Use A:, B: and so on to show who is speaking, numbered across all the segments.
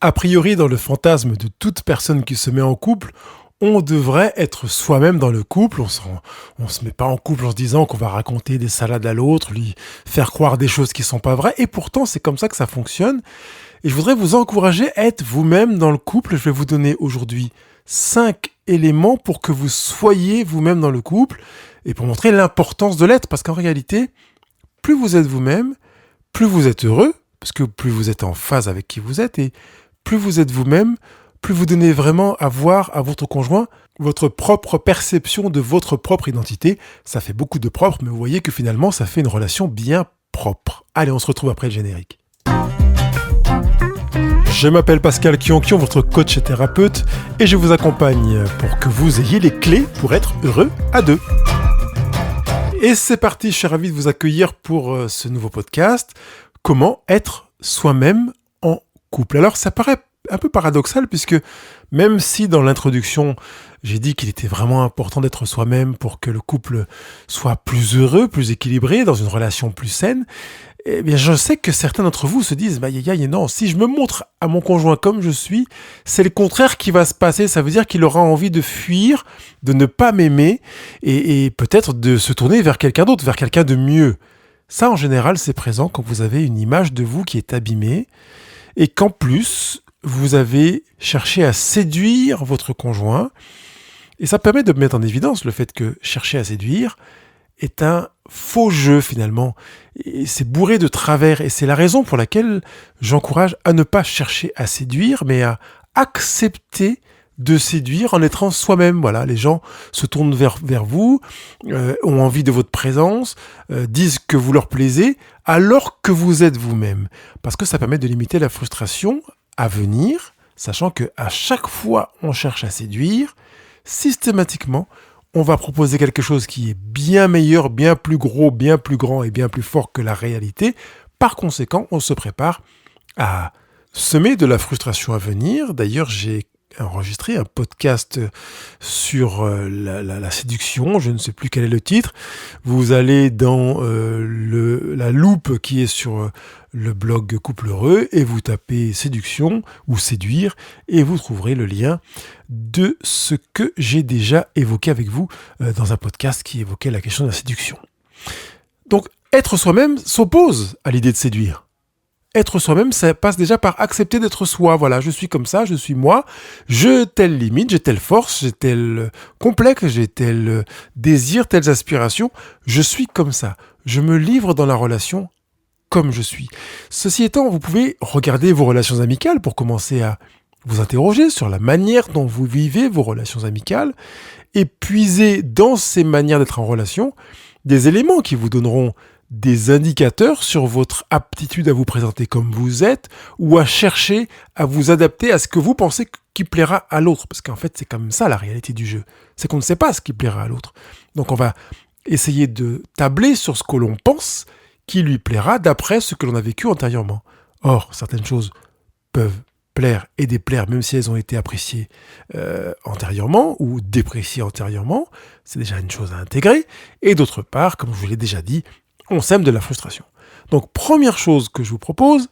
A: A priori, dans le fantasme de toute personne qui se met en couple, on devrait être soi-même dans le couple. On se met pas en couple en se disant qu'on va raconter des salades à l'autre, lui faire croire des choses qui sont pas vraies. Et pourtant, c'est comme ça que ça fonctionne. Et je voudrais vous encourager à être vous-même dans le couple. Je vais vous donner aujourd'hui 5 éléments pour que vous soyez vous-même dans le couple et pour montrer l'importance de l'être. Parce qu'en réalité, plus vous êtes vous-même, plus vous êtes heureux, parce que plus vous êtes en phase avec qui vous êtes, et plus vous êtes vous-même, plus vous donnez vraiment à voir à votre conjoint votre propre perception de votre propre identité. Ça fait beaucoup de propre, mais vous voyez que finalement, ça fait une relation bien propre. Allez, on se retrouve après le générique. Je m'appelle Pascal Kionkion, votre coach et thérapeute, et je vous accompagne pour que vous ayez les clés pour être heureux à deux. Et c'est parti, je suis ravi de vous accueillir pour ce nouveau podcast. Comment être soi-même en couple. Alors ça paraît un peu paradoxal puisque même si dans l'introduction j'ai dit qu'il était vraiment important d'être soi-même pour que le couple soit plus heureux, plus équilibré, dans une relation plus saine, eh bien je sais que certains d'entre vous se disent non, si je me montre à mon conjoint comme je suis, c'est le contraire qui va se passer. Ça veut dire qu'il aura envie de fuir, de ne pas m'aimer et peut-être de se tourner vers quelqu'un d'autre, vers quelqu'un de mieux. Ça, en général, c'est présent quand vous avez une image de vous qui est abîmée et qu'en plus, vous avez cherché à séduire votre conjoint. Et ça permet de mettre en évidence le fait que chercher à séduire est un faux jeu finalement. Et c'est bourré de travers et c'est la raison pour laquelle j'encourage à ne pas chercher à séduire, mais à accepter de séduire en étant soi-même. Voilà, les gens se tournent vers vous, ont envie de votre présence, disent que vous leur plaisez, alors que vous êtes vous-même. Parce que ça permet de limiter la frustration à venir, sachant qu'à chaque fois on cherche à séduire, systématiquement, on va proposer quelque chose qui est bien meilleur, bien plus gros, bien plus grand et bien plus fort que la réalité. Par conséquent, on se prépare à semer de la frustration à venir. D'ailleurs, j'ai enregistré un podcast sur la séduction, je ne sais plus quel est le titre. Vous allez dans la loupe qui est sur le blog Couple Heureux et vous tapez séduction ou séduire et vous trouverez le lien de ce que j'ai déjà évoqué avec vous dans un podcast qui évoquait la question de la séduction. Donc, être soi-même s'oppose à l'idée de séduire. Être soi-même, ça passe déjà par accepter d'être soi. Voilà, je suis comme ça, je suis moi, j'ai telle limite, j'ai telle force, j'ai tel complexe, j'ai tel désir, telles aspirations. Je suis comme ça. Je me livre dans la relation comme je suis. Ceci étant, vous pouvez regarder vos relations amicales pour commencer à vous interroger sur la manière dont vous vivez vos relations amicales et puiser dans ces manières d'être en relation des éléments qui vous donneront des indicateurs sur votre aptitude à vous présenter comme vous êtes ou à chercher à vous adapter à ce que vous pensez qui plaira à l'autre. Parce qu'en fait, c'est comme ça la réalité du jeu. C'est qu'on ne sait pas ce qui plaira à l'autre. Donc on va essayer de tabler sur ce que l'on pense qui lui plaira d'après ce que l'on a vécu antérieurement. Or, certaines choses peuvent plaire et déplaire même si elles ont été appréciées antérieurement ou dépréciées antérieurement. C'est déjà une chose à intégrer. Et d'autre part, comme je vous l'ai déjà dit, on sème de la frustration. Donc, première chose que je vous propose,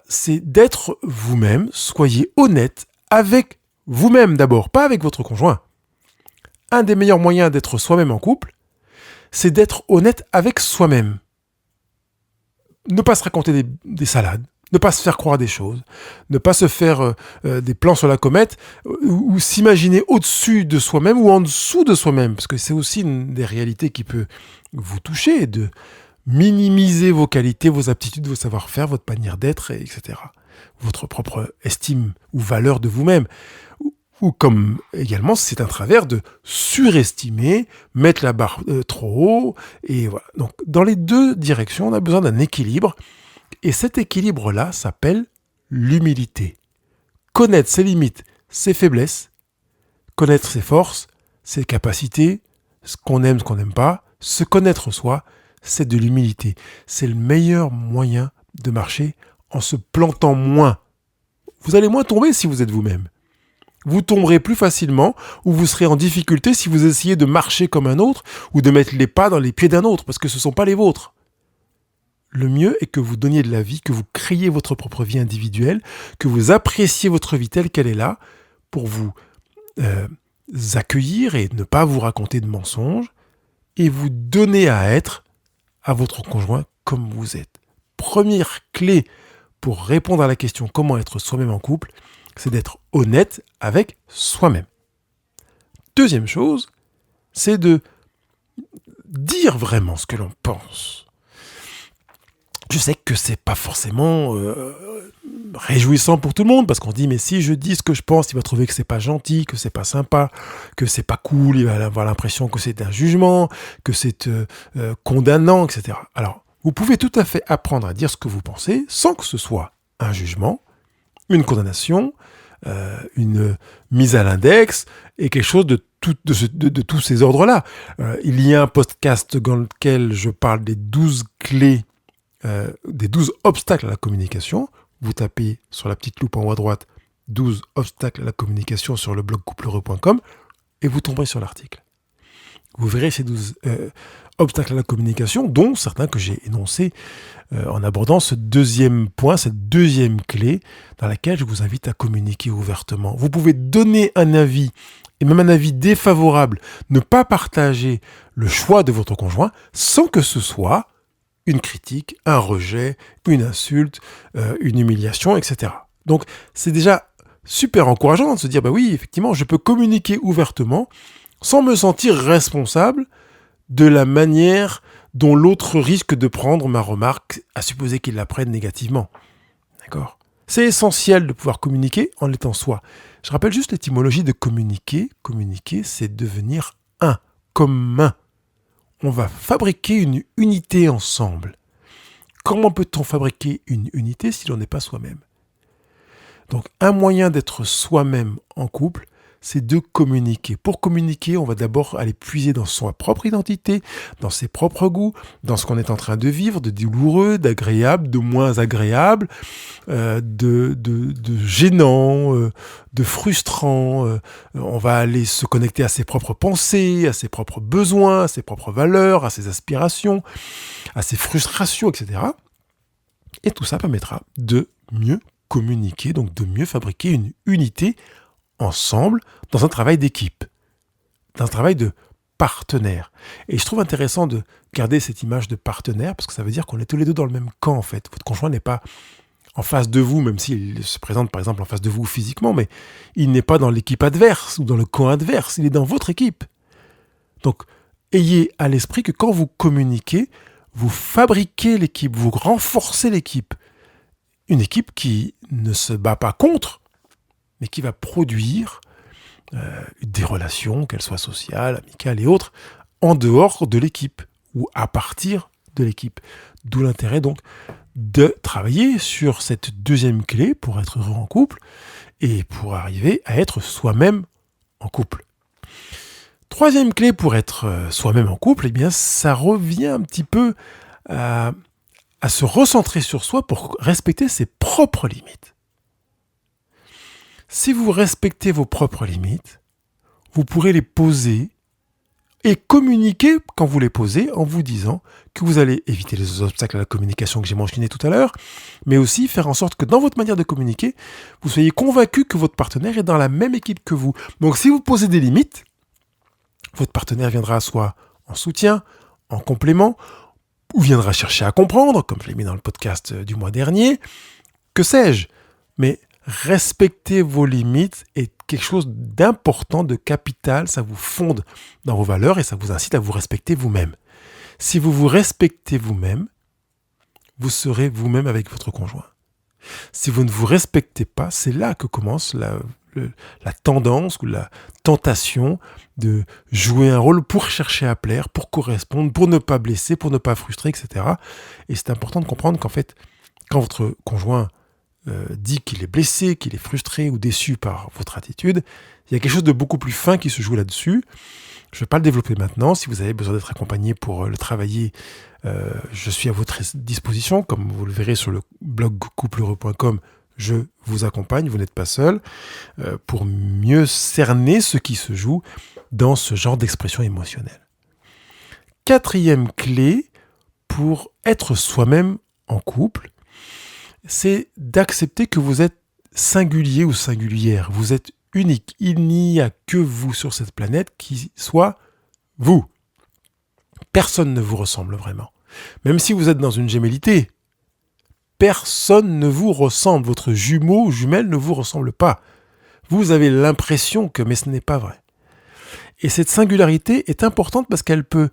A: c'est d'être vous-même. Soyez honnête avec vous-même d'abord, pas avec votre conjoint. Un des meilleurs moyens d'être soi-même en couple, c'est d'être honnête avec soi-même. Ne pas se raconter des salades, ne pas se faire croire des choses, ne pas se faire des plans sur la comète ou s'imaginer au-dessus de soi-même ou en dessous de soi-même, parce que c'est aussi une des réalités qui peut vous toucher, de minimiser vos qualités, vos aptitudes, vos savoir-faire, votre manière d'être, etc. Votre propre estime ou valeur de vous-même. Ou comme également, c'est un travers de surestimer, mettre la barre trop haut. Et voilà. Donc, dans les deux directions, on a besoin d'un équilibre. Et cet équilibre-là s'appelle l'humilité. Connaître ses limites, ses faiblesses, connaître ses forces, ses capacités, ce qu'on aime, ce qu'on n'aime pas, se connaître soi, c'est de l'humilité. C'est le meilleur moyen de marcher en se plantant moins. Vous allez moins tomber si vous êtes vous-même. Vous tomberez plus facilement ou vous serez en difficulté si vous essayez de marcher comme un autre ou de mettre les pas dans les pieds d'un autre parce que ce ne sont pas les vôtres. le mieux est que vous donniez de la vie, que vous créiez votre propre vie individuelle, que vous appréciez votre vie telle qu'elle est là, pour vous accueillir et ne pas vous raconter de mensonges, et vous donner à être à votre conjoint comme vous êtes. Première clé pour répondre à la question comment être soi-même en couple, c'est d'être honnête avec soi-même. Deuxième chose, c'est de dire vraiment ce que l'on pense. Je sais que c'est pas forcément réjouissant pour tout le monde, parce qu'on se dit mais si je dis ce que je pense, il va trouver que c'est pas gentil, que c'est pas sympa, que c'est pas cool, il va avoir l'impression que c'est un jugement, que c'est condamnant, etc. Alors, vous pouvez tout à fait apprendre à dire ce que vous pensez sans que ce soit un jugement, une condamnation, une mise à l'index et quelque chose de tous ces ordres-là. Il y a un podcast dans lequel je parle des 12 clés, des 12 obstacles à la communication. Vous tapez sur la petite loupe en haut à droite 12 obstacles à la communication sur le blog coupleheureux.com et vous tomberez sur l'article. Vous verrez ces 12 obstacles à la communication, dont certains que j'ai énoncés en abordant ce deuxième point, cette deuxième clé dans laquelle je vous invite à communiquer ouvertement. Vous pouvez donner un avis, et même un avis défavorable, ne pas partager le choix de votre conjoint sans que ce soit une critique, un rejet, une insulte, une humiliation, etc. Donc c'est déjà super encourageant de se dire, bah oui, effectivement, je peux communiquer ouvertement sans me sentir responsable de la manière dont l'autre risque de prendre ma remarque, à supposer qu'il la prenne négativement. D'accord ? C'est essentiel de pouvoir communiquer en étant soi. Je rappelle juste l'étymologie de communiquer. Communiquer, c'est devenir un, commun. On va fabriquer une unité ensemble. Comment peut-on fabriquer une unité si l'on n'est pas soi-même ? Donc, un moyen d'être soi-même en couple, c'est de communiquer. Pour communiquer, on va d'abord aller puiser dans sa propre identité, dans ses propres goûts, dans ce qu'on est en train de vivre, de douloureux, d'agréable, de moins agréable, de gênant, de frustrant. On va aller se connecter à ses propres pensées, à ses propres besoins, à ses propres valeurs, à ses aspirations, à ses frustrations, etc. Et tout ça permettra de mieux communiquer, donc de mieux fabriquer une unité ensemble dans un travail d'équipe, dans un travail de partenaire. Et je trouve intéressant de garder cette image de partenaire parce que ça veut dire qu'on est tous les deux dans le même camp en fait. Votre conjoint n'est pas en face de vous, même s'il se présente par exemple en face de vous physiquement, mais il n'est pas dans l'équipe adverse ou dans le camp adverse, il est dans votre équipe. Donc, ayez à l'esprit que quand vous communiquez, vous fabriquez l'équipe, vous renforcez l'équipe. Une équipe qui ne se bat pas contre, mais qui va produire des relations, qu'elles soient sociales, amicales et autres, en dehors de l'équipe ou à partir de l'équipe. D'où l'intérêt donc de travailler sur cette deuxième clé pour être heureux en couple et pour arriver à être soi-même en couple. Troisième clé pour être soi-même en couple, eh bien, ça revient un petit peu à se recentrer sur soi pour respecter ses propres limites. Si vous respectez vos propres limites, vous pourrez les poser et communiquer quand vous les posez en vous disant que vous allez éviter les obstacles à la communication que j'ai mentionné tout à l'heure, mais aussi faire en sorte que dans votre manière de communiquer, vous soyez convaincu que votre partenaire est dans la même équipe que vous. Donc si vous posez des limites, votre partenaire viendra soit en soutien, en complément, ou viendra chercher à comprendre, comme je l'ai mis dans le podcast du mois dernier, que sais-je. Mais respecter vos limites est quelque chose d'important, de capital, ça vous fonde dans vos valeurs et ça vous incite à vous respecter vous-même. Si vous vous respectez vous-même, vous serez vous-même avec votre conjoint. Si vous ne vous respectez pas, c'est là que commence la tendance ou la tentation de jouer un rôle pour chercher à plaire, pour correspondre, pour ne pas blesser, pour ne pas frustrer, etc. Et c'est important de comprendre qu'en fait, quand votre conjoint dit qu'il est blessé, qu'il est frustré ou déçu par votre attitude, il y a quelque chose de beaucoup plus fin qui se joue là-dessus. Je ne vais pas le développer maintenant. Si vous avez besoin d'être accompagné pour le travailler, je suis à votre disposition. Comme vous le verrez sur le blog coupleheureux.com, je vous accompagne, vous n'êtes pas seul, pour mieux cerner ce qui se joue dans ce genre d'expression émotionnelle. Quatrième clé pour être soi-même en couple, c'est d'accepter que vous êtes singulier ou singulière. Vous êtes unique. Il n'y a que vous sur cette planète qui soit vous. Personne ne vous ressemble vraiment. Même si vous êtes dans une gémellité, personne ne vous ressemble. Votre jumeau ou jumelle ne vous ressemble pas. Vous avez l'impression que, mais ce n'est pas vrai. Et cette singularité est importante parce qu'elle peut,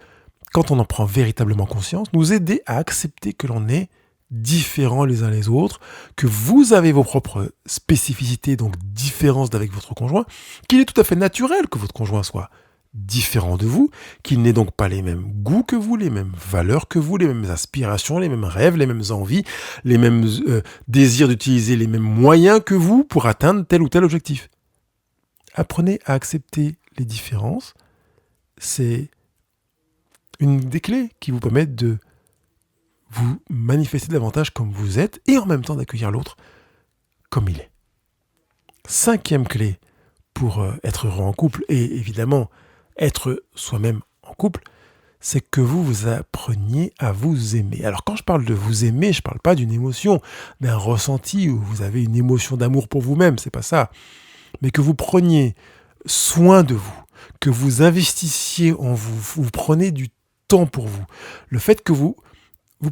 A: quand on en prend véritablement conscience, nous aider à accepter que l'on est différents les uns les autres, que vous avez vos propres spécificités, donc différences avec votre conjoint, qu'il est tout à fait naturel que votre conjoint soit différent de vous, qu'il n'ait donc pas les mêmes goûts que vous, les mêmes valeurs que vous, les mêmes aspirations, les mêmes rêves, les mêmes envies, les mêmes désirs d'utiliser les mêmes moyens que vous pour atteindre tel ou tel objectif. Apprenez à accepter les différences, c'est une des clés qui vous permettent de vous manifester davantage comme vous êtes et en même temps d'accueillir l'autre comme il est. 5e clé pour être heureux en couple et évidemment être soi-même en couple, c'est que vous appreniez à vous aimer. Alors quand je parle de vous aimer, je ne parle pas d'une émotion, d'un ressenti où vous avez une émotion d'amour pour vous-même, c'est pas ça. Mais que vous preniez soin de vous, que vous investissiez en vous, vous prenez du temps pour vous. Le fait que vous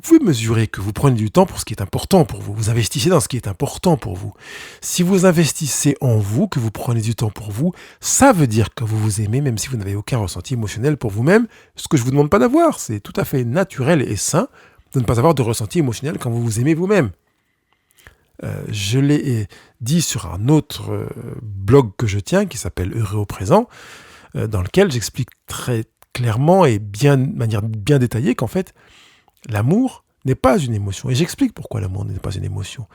A: pouvez mesurer que vous prenez du temps pour ce qui est important pour vous. Vous investissez dans ce qui est important pour vous. Si vous investissez en vous, que vous prenez du temps pour vous, ça veut dire que vous vous aimez, même si vous n'avez aucun ressenti émotionnel pour vous-même. Ce que je ne vous demande pas d'avoir, c'est tout à fait naturel et sain de ne pas avoir de ressenti émotionnel quand vous vous aimez vous-même. Je l'ai dit sur un autre blog que je tiens, qui s'appelle Heureux au présent, dans lequel j'explique très clairement et de manière bien détaillée qu'en fait, l'amour n'est pas une émotion. Et j'explique pourquoi l'amour n'est pas une émotion.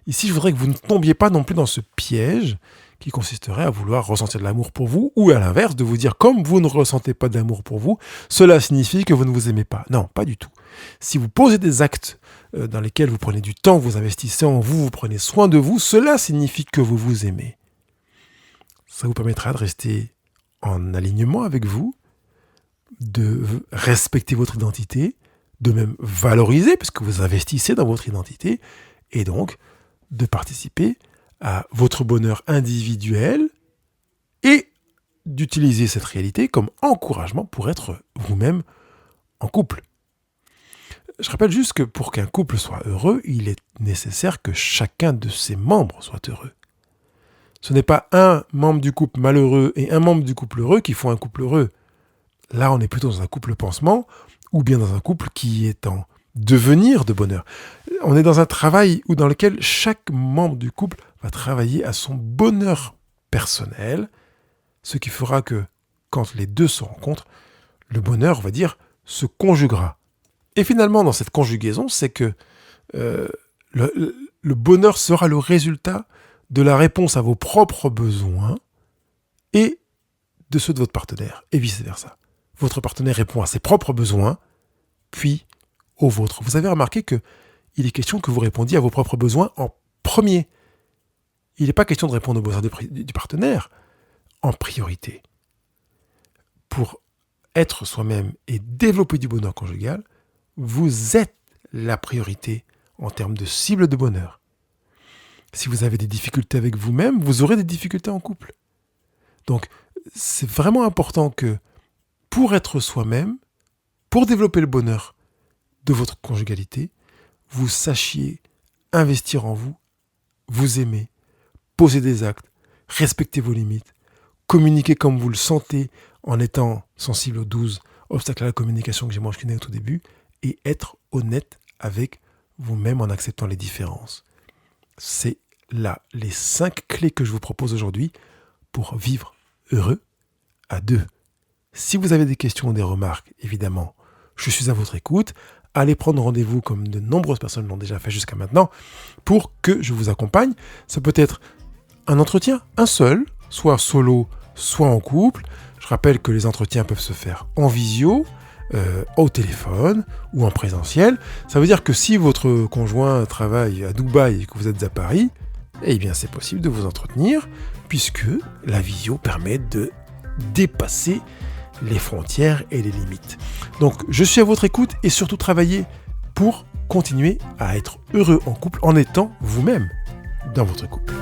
A: Ici, je voudrais que vous ne tombiez pas non plus dans ce piège qui consisterait à vouloir ressentir de l'amour pour vous ou à l'inverse, de vous dire comme vous ne ressentez pas d'amour pour vous, cela signifie que vous ne vous aimez pas. Non, pas du tout. Si vous posez des actes dans lesquels vous prenez du temps, vous investissez en vous, vous prenez soin de vous, cela signifie que vous vous aimez. Ça vous permettra de rester en alignement avec vous, de respecter votre identité, de même valoriser, puisque vous investissez dans votre identité, et donc de participer à votre bonheur individuel et d'utiliser cette réalité comme encouragement pour être vous-même en couple. Je rappelle juste que pour qu'un couple soit heureux, il est nécessaire que chacun de ses membres soit heureux. Ce n'est pas un membre du couple malheureux et un membre du couple heureux qui font un couple heureux. Là, on est plutôt dans un couple pansement ou bien dans un couple qui est en devenir de bonheur. On est dans un travail dans lequel chaque membre du couple va travailler à son bonheur personnel, ce qui fera que quand les deux se rencontrent, le bonheur, on va dire, se conjuguera. Et finalement, dans cette conjugaison, c'est que le bonheur sera le résultat de la réponse à vos propres besoins et de ceux de votre partenaire, et vice-versa. Votre partenaire répond à ses propres besoins, puis aux vôtres. Vous avez remarqué qu'il est question que vous répondiez à vos propres besoins en premier. Il n'est pas question de répondre aux besoins du partenaire en priorité. Pour être soi-même et développer du bonheur conjugal, vous êtes la priorité en termes de cible de bonheur. Si vous avez des difficultés avec vous-même, vous aurez des difficultés en couple. Donc, c'est vraiment important que pour être soi-même, pour développer le bonheur de votre conjugalité, vous sachiez investir en vous, vous aimer, poser des actes, respecter vos limites, communiquer comme vous le sentez en étant sensible aux 12 obstacles à la communication que j'ai mentionnés au tout début, et être honnête avec vous-même en acceptant les différences. C'est là les 5 clés que je vous propose aujourd'hui pour vivre heureux à deux. Si vous avez des questions ou des remarques, évidemment, je suis à votre écoute. Allez prendre rendez-vous comme de nombreuses personnes l'ont déjà fait jusqu'à maintenant pour que je vous accompagne. Ça peut être un entretien, un seul, soit solo, soit en couple. Je rappelle que les entretiens peuvent se faire en visio, au téléphone ou en présentiel. Ça veut dire que si votre conjoint travaille à Dubaï et que vous êtes à Paris, eh bien c'est possible de vous entretenir puisque la visio permet de dépasser les frontières et les limites. Donc je suis à votre écoute et surtout travaillez pour continuer à être heureux en couple en étant vous-même dans votre couple.